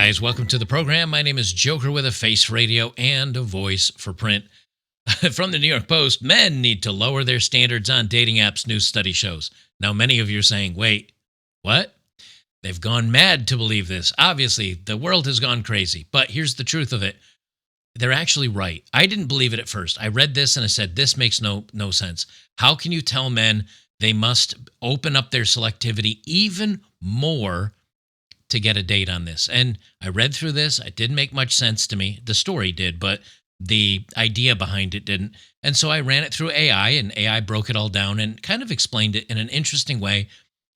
guys. Welcome to the program. My name is Joker with a face for radio and a voice for print. From the New York Post, men need to lower their standards on dating apps, new study shows. Now, many of you are saying, wait, what? They've gone mad to believe this. Obviously, the world has gone crazy. But here's the truth of it. They're actually right. I didn't believe it at first. I read this and I said, this makes no sense. How can you tell men they must open up their selectivity even more to get a date on this? And I read through this. It didn't make much sense to me. The story did, but the idea behind it didn't. And so I ran it through AI, and AI broke it all down and kind of explained it in an interesting way.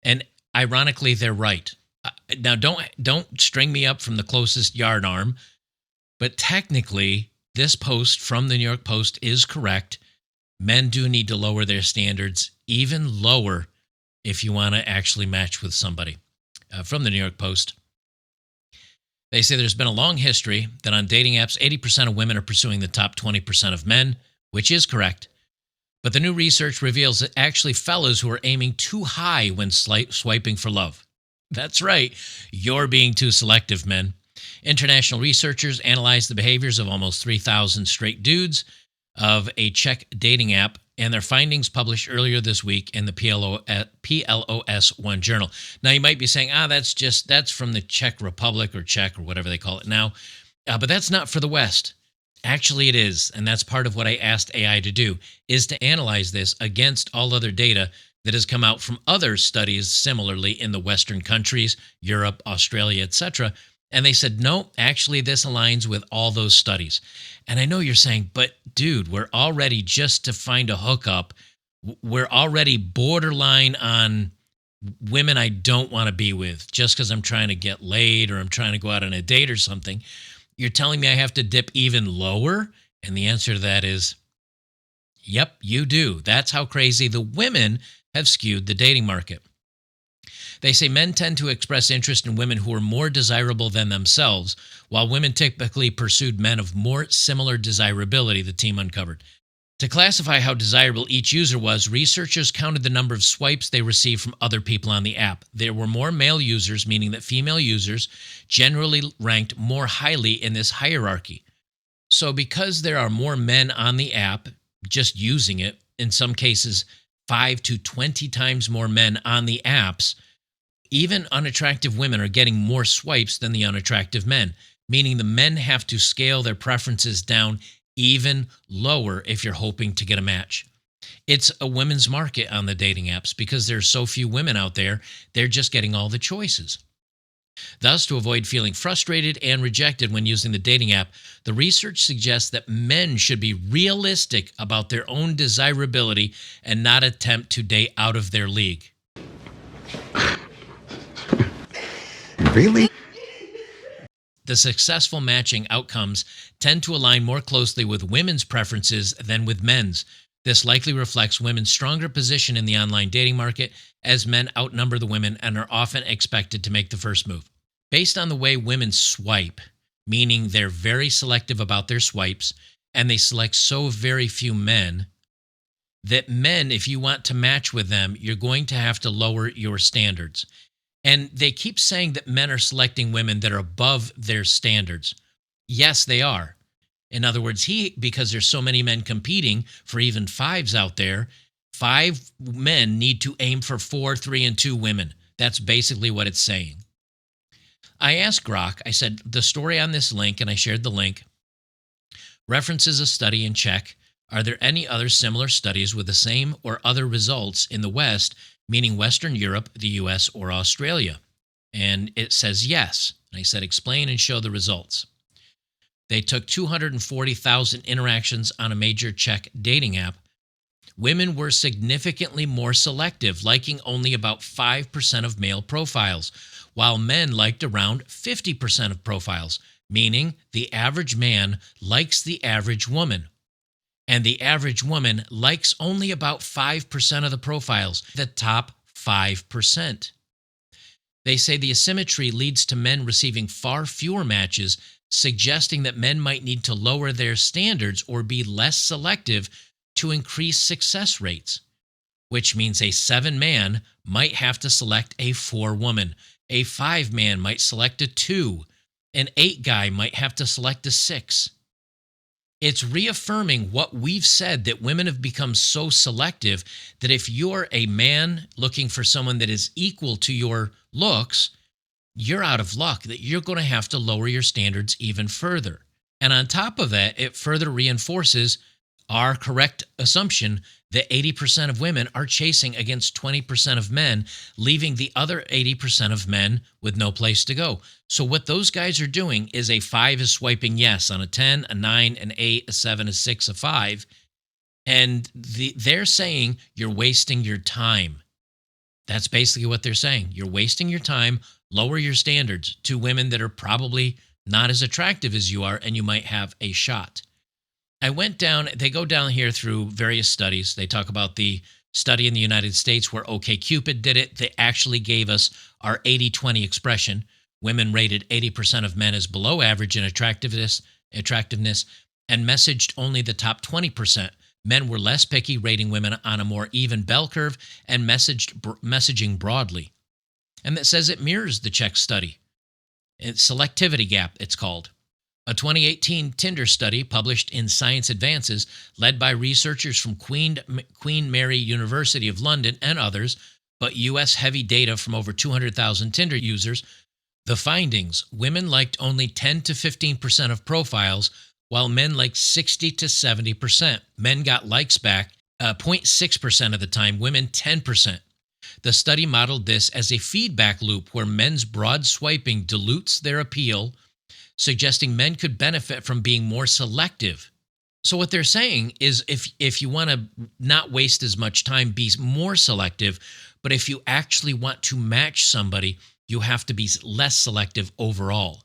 And ironically, they're right. Now, don't string me up from the closest yard arm, but technically, this post from the New York Post is correct. Men do need to lower their standards even lower if you want to actually match with somebody. From the New York Post, they say there's been a long history that on dating apps, 80% of women are pursuing the top 20% of men, which is correct. But the new research reveals that actually fellas who are aiming too high when swiping for love. That's right. You're being too selective, men. International researchers analyzed the behaviors of almost 3,000 straight dudes of a Czech dating app, and their findings published earlier this week in the PLOS One journal. Now, you might be saying, that's from the Czech Republic or Czech or whatever they call it now, but that's not for the West. Actually, it is, and that's part of what I asked AI to do, is to analyze this against all other data that has come out from other studies similarly in the Western countries, Europe, Australia, etc. And they said, no, actually, this aligns with all those studies. And I know you're saying, but dude, we're already, just to find a hookup, we're already borderline on women I don't want to be with just because I'm trying to get laid or I'm trying to go out on a date or something. You're telling me I have to dip even lower? And the answer to that is, yep, you do. That's how crazy the women have skewed the dating market. They say men tend to express interest in women who are more desirable than themselves, while women typically pursued men of more similar desirability, the team uncovered. To classify how desirable each user was, researchers counted the number of swipes they received from other people on the app. There were more male users, meaning that female users generally ranked more highly in this hierarchy. So because there are more men on the app just using it, in some cases 5 to 20 times more men on the apps, even unattractive women are getting more swipes than the unattractive men, meaning the men have to scale their preferences down even lower if you're hoping to get a match. It's a women's market on the dating apps because there's so few women out there, they're just getting all the choices. Thus, to avoid feeling frustrated and rejected when using the dating app, the research suggests that men should be realistic about their own desirability and not attempt to date out of their league. Really? The successful matching outcomes tend to align more closely with women's preferences than with men's. This likely reflects women's stronger position in the online dating market, as men outnumber the women and are often expected to make the first move. Based on the way women swipe, meaning they're very selective about their swipes, and they select so very few men, that men, if you want to match with them, you're going to have to lower your standards. And they keep saying that men are selecting women that are above their standards. Yes, they are. In other words, because there's so many men competing for even fives out there, 5 men need to aim for 4, 3, and 2 women. That's basically what it's saying. I asked Grok, I said, the story on this link, and I shared the link, references a study in Czech. Are there any other similar studies with the same or other results in the West, meaning Western Europe, the US, or Australia? And it says yes. And I said, explain and show the results. They took 240,000 interactions on a major Czech dating app. Women were significantly more selective, liking only about 5% of male profiles, while men liked around 50% of profiles, meaning the average man likes the average woman. And the average woman likes only about 5% of the profiles, the top 5%. They say the asymmetry leads to men receiving far fewer matches, suggesting that men might need to lower their standards or be less selective to increase success rates, which means a 7-man might have to select a 4-woman. A 5-man might select a 2. An 8 guy might have to select a 6. It's reaffirming what we've said, that women have become so selective that if you're a man looking for someone that is equal to your looks, you're out of luck, that you're going to have to lower your standards even further. And on top of that, it further reinforces our correct assumption that 80% of women are chasing against 20% of men, leaving the other 80% of men with no place to go. So what those guys are doing is a 5 is swiping yes on a 10, a 9, an 8, a 7, a 6, a 5. And they're saying you're wasting your time. That's basically what they're saying. You're wasting your time. Lower your standards to women that are probably not as attractive as you are, and you might have a shot. I went down, they go down here through various studies. They talk about the study in the United States where OkCupid did it. They actually gave us our 80-20 expression. Women rated 80% of men as below average in attractiveness, and messaged only the top 20%. Men were less picky, rating women on a more even bell curve and messaging broadly. And that says it mirrors the Czech study. It's selectivity gap, it's called. A 2018 Tinder study published in Science Advances, led by researchers from Queen Mary University of London and others, but U.S. heavy data from over 200,000 Tinder users. The findings: women liked only 10 to 15% of profiles, while men liked 60 to 70%. Men got likes back 0.6% of the time, women 10%. The study modeled this as a feedback loop where men's broad swiping dilutes their appeal, suggesting men could benefit from being more selective. So what they're saying is if you want to not waste as much time, be more selective. But if you actually want to match somebody, you have to be less selective overall.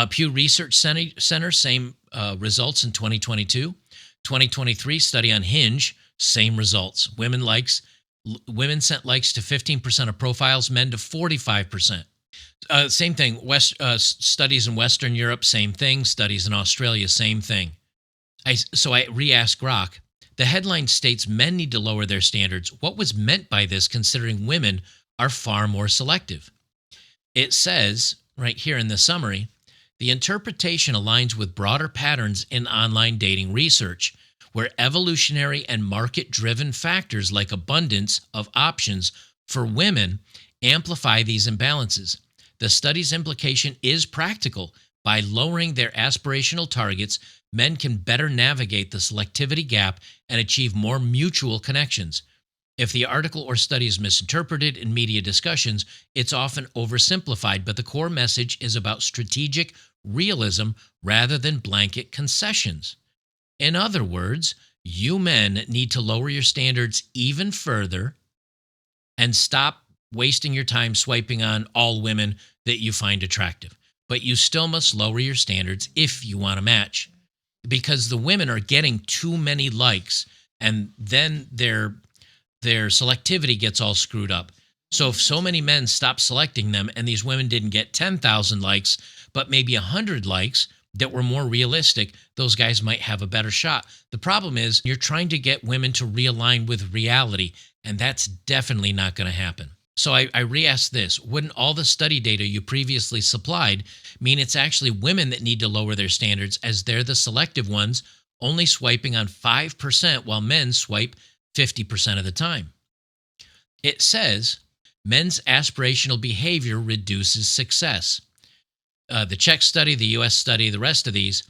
Pew Research Center, same results in 2022. 2023 study on Hinge, same results. Women sent likes to 15% of profiles, men to 45%. Same thing. Studies in Western Europe, same thing. Studies in Australia, same thing. So I re-asked Grok. The headline states men need to lower their standards. What was meant by this, considering women are far more selective? It says right here in the summary, the interpretation aligns with broader patterns in online dating research, where evolutionary and market-driven factors like abundance of options for women amplify these imbalances. The study's implication is practical. By lowering their aspirational targets, men can better navigate the selectivity gap and achieve more mutual connections. If the article or study is misinterpreted in media discussions, it's often oversimplified, but the core message is about strategic realism rather than blanket concessions. In other words, you men need to lower your standards even further and stop wasting your time swiping on all women that you find attractive. But you still must lower your standards if you want to match, because the women are getting too many likes, and then their selectivity gets all screwed up. So if so many men stop selecting them and these women didn't get 10,000 likes, but maybe 100 likes that were more realistic, those guys might have a better shot. The problem is you're trying to get women to realign with reality, and that's definitely not going to happen. So I re-asked this: wouldn't all the study data you previously supplied mean it's actually women that need to lower their standards, as they're the selective ones, only swiping on 5% while men swipe 50% of the time? It says men's aspirational behavior reduces success. The Czech study, the U.S. study, the rest of these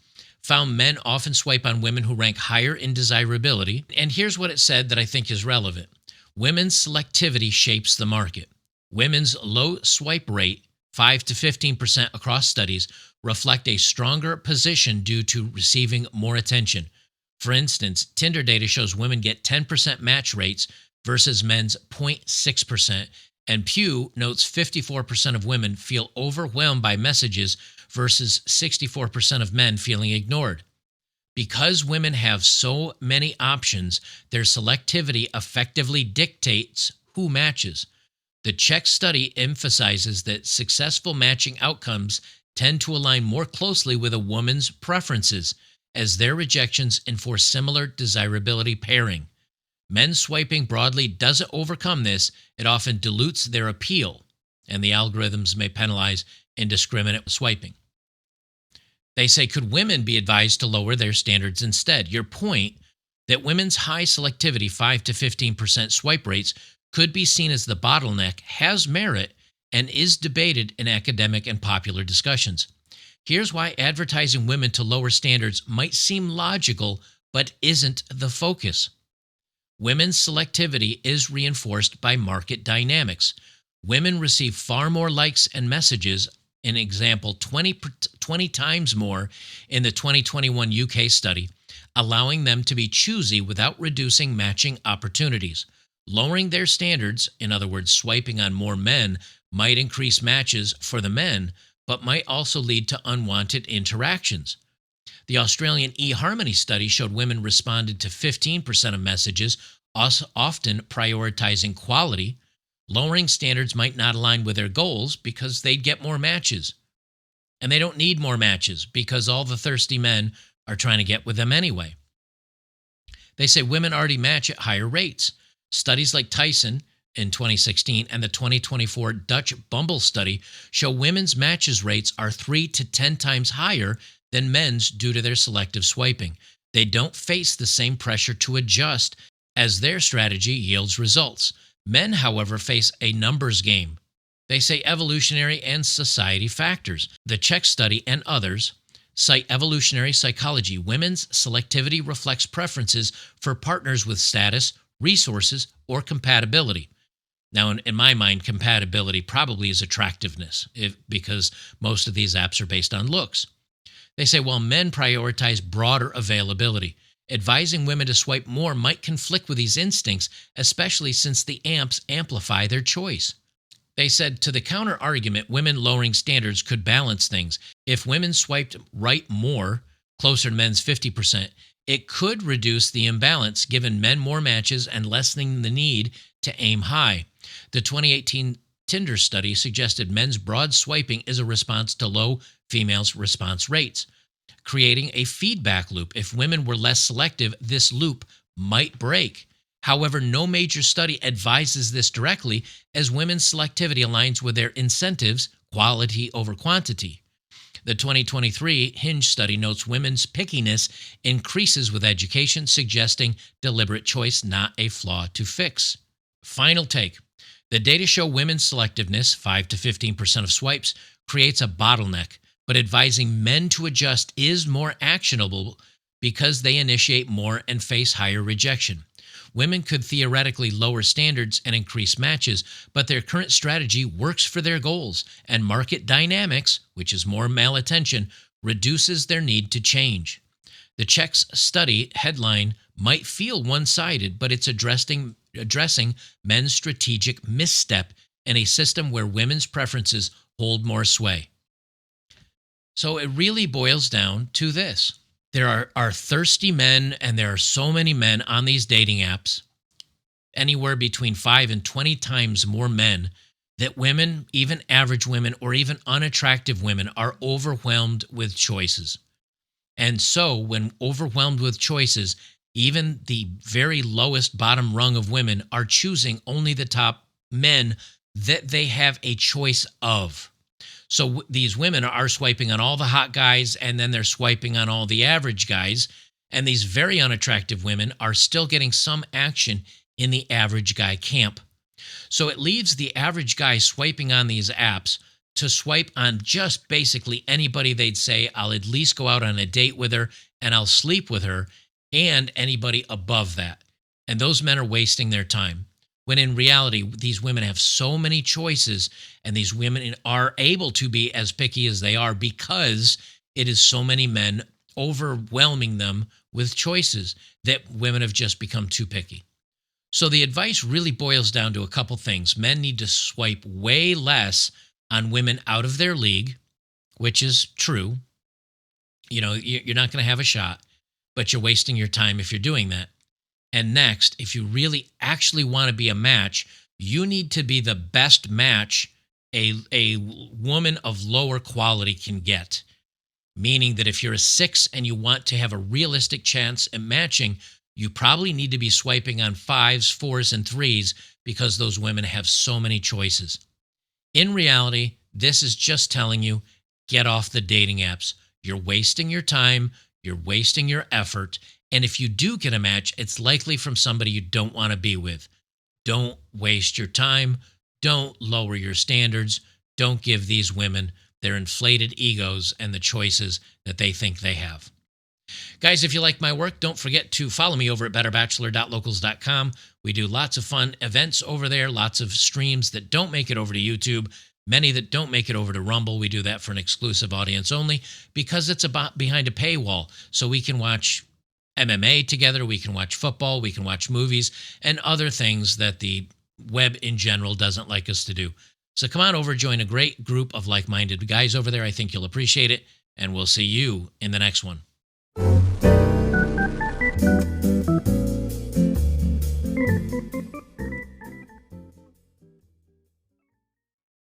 found men often swipe on women who rank higher in desirability. And here's what it said that I think is relevant. Women's selectivity shapes the market. Women's low swipe rate, 5 to 15% across studies, reflect a stronger position due to receiving more attention. For instance, Tinder data shows women get 10% match rates versus men's 0.6%, and Pew notes 54% of women feel overwhelmed by messages versus 64% of men feeling ignored. Because women have so many options, their selectivity effectively dictates who matches. The Czech study emphasizes that successful matching outcomes tend to align more closely with a woman's preferences, as their rejections enforce similar desirability pairing. Men swiping broadly doesn't overcome this. It often dilutes their appeal, and the algorithms may penalize indiscriminate swiping. They say, could women be advised to lower their standards instead? Your point that women's high selectivity, 5 to 15% swipe rates, could be seen as the bottleneck has merit and is debated in academic and popular discussions. Here's why advertising women to lower standards might seem logical, but isn't the focus. Women's selectivity is reinforced by market dynamics. Women receive far more likes and messages, an example 20 times more in the 2021 UK study, allowing them to be choosy without reducing matching opportunities. Lowering their standards, in other words, swiping on more men, might increase matches for the men, but might also lead to unwanted interactions. The Australian eHarmony study showed women responded to 15% of messages, often prioritizing quality. Lowering standards might not align with their goals because they'd get more matches. And they don't need more matches because all the thirsty men are trying to get with them anyway. They say women already match at higher rates. Studies like Tyson in 2016 and the 2024 Dutch Bumble study show women's matches rates are 3 to 10 times higher than men's due to their selective swiping. They don't face the same pressure to adjust as their strategy yields results. Men, however, face a numbers game. They say evolutionary and society factors. The Czech study and others cite evolutionary psychology. Women's selectivity reflects preferences for partners with status, resources, or compatibility. Now, in my mind, compatibility probably is attractiveness because most of these apps are based on looks. They say while men prioritize broader availability, advising women to swipe more might conflict with these instincts, especially since the amps amplify their choice. They said to the counter argument, women lowering standards could balance things. If women swiped right more, closer to men's 50%, it could reduce the imbalance, giving men more matches and lessening the need to aim high. The 2018 Tinder study suggested men's broad swiping is a response to low females' response rates, creating a feedback loop. If women were less selective, this loop might break. However, no major study advises this directly, as women's selectivity aligns with their incentives, quality over quantity. The 2023 Hinge study notes women's pickiness increases with education, suggesting deliberate choice, not a flaw to fix. Final take. The data show women's selectiveness, 5 to 15% of swipes, creates a bottleneck, but advising men to adjust is more actionable because they initiate more and face higher rejection. Women could theoretically lower standards and increase matches, but their current strategy works for their goals, and market dynamics, which is more male attention, reduces their need to change. The Czech study headline might feel one-sided, but it's addressing men's strategic misstep in a system where women's preferences hold more sway. So it really boils down to this. There are thirsty men, and there are so many men on these dating apps, anywhere between 5 and 20 times more men, that women, even average women or even unattractive women, are overwhelmed with choices. And so when overwhelmed with choices, even the very lowest bottom rung of women are choosing only the top men that they have a choice of. So these women are swiping on all the hot guys, and then they're swiping on all the average guys. And these very unattractive women are still getting some action in the average guy camp. So it leaves the average guy swiping on these apps to swipe on just basically anybody they'd say, I'll at least go out on a date with her and I'll sleep with her, and anybody above that. And those men are wasting their time. When in reality, these women have so many choices, and these women are able to be as picky as they are because it is so many men overwhelming them with choices that women have just become too picky. So the advice really boils down to a couple things. Men need to swipe way less on women out of their league, which is true. You know, you're not going to have a shot, but you're wasting your time if you're doing that. And next, if you really actually want to be a match, you need to be the best match a woman of lower quality can get. Meaning that if you're a 6 and you want to have a realistic chance at matching, you probably need to be swiping on 5s, 4s, and 3s because those women have so many choices. In reality, this is just telling you, get off the dating apps. You're wasting your time, you're wasting your effort, and if you do get a match, it's likely from somebody you don't want to be with. Don't waste your time. Don't lower your standards. Don't give these women their inflated egos and the choices that they think they have. Guys, if you like my work, don't forget to follow me over at betterbachelor.locals.com. We do lots of fun events over there, lots of streams that don't make it over to YouTube, many that don't make it over to Rumble. We do that for an exclusive audience only because it's about behind a paywall, so we can watch MMA together, we can watch football, we can watch movies, and other things that the web in general doesn't like us to do. So come on over, join a great group of like-minded guys over there. I think you'll appreciate it, and we'll see you in the next one.